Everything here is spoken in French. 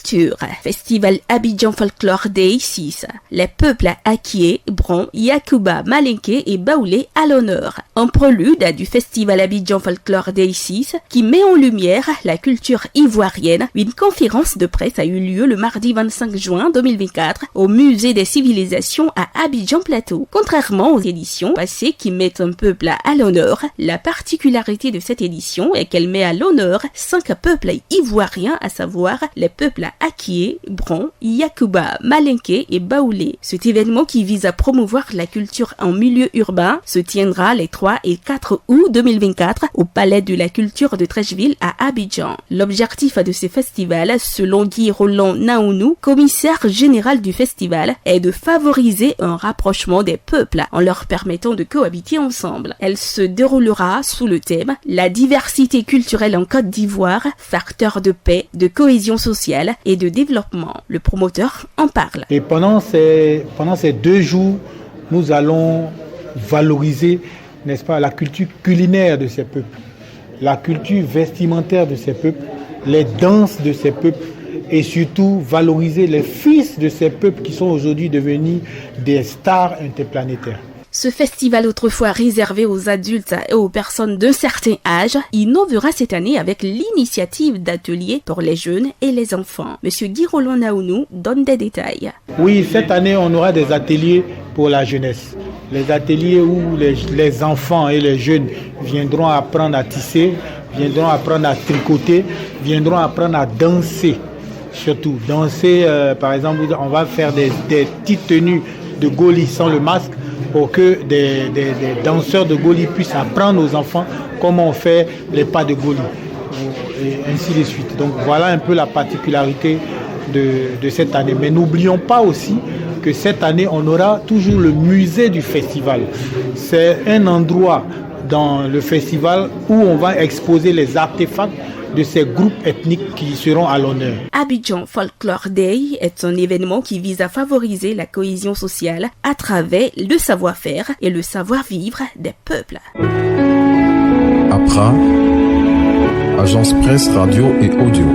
culture. Festival Abidjan Folklore Day 6. Les peuples Akie, Bron, Yakuba, Malinké et Baoulé à l'honneur. Un prélude du Festival Abidjan Folklore Day 6 qui met en lumière la culture ivoirienne. Une conférence de presse a eu lieu le mardi 25 juin 2024 au Musée des Civilisations à Abidjan Plateau. Contrairement aux éditions passées qui mettent un peuple à l'honneur, la particularité de cette édition est qu'elle met à l'honneur 5 peuples ivoiriens, à savoir les peuples Akie, Bron, Yakuba, Malinké et Baoulé. Cet événement qui vise à promouvoir la culture en milieu urbain se tiendra les 3 et 4 août 2024 au Palais de la Culture de Trècheville à Abidjan. L'objectif de ce festival, selon Guy Roland Naounou, commissaire général du festival, est de favoriser un rapprochement des peuples en leur permettant de cohabiter ensemble. Elle se déroulera sous le thème « La diversité culturelle en Côte d'Ivoire, facteur de paix, de cohésion sociale et de développement ». Le promoteur en parle. Et pendant ces 2 jours, nous allons valoriser, n'est-ce pas, la culture culinaire de ces peuples, la culture vestimentaire de ces peuples, les danses de ces peuples et surtout valoriser les fils de ces peuples qui sont aujourd'hui devenus des stars interplanétaires. Ce festival, autrefois réservé aux adultes et aux personnes d'un certain âge, innovera cette année avec l'initiative d'ateliers pour les jeunes et les enfants. Monsieur Guy Roland Naounou donne des détails. Oui, cette année, on aura des ateliers pour la jeunesse. Les ateliers où les enfants et les jeunes viendront apprendre à tisser, viendront apprendre à tricoter, viendront apprendre à danser. Surtout, danser, par exemple, on va faire des petites tenues de Goli sans le masque, pour que des danseurs de Goli puissent apprendre aux enfants comment on fait les pas de Goli, et ainsi de suite. Donc voilà un peu la particularité de cette année. Mais n'oublions pas aussi que cette année, on aura toujours le musée du festival. C'est un endroit dans le festival où on va exposer les artefacts de ces groupes ethniques qui seront à l'honneur. Abidjan Folklore Day est un événement qui vise à favoriser la cohésion sociale à travers le savoir-faire et le savoir-vivre des peuples. APRA, Agence Presse Radio et Audio.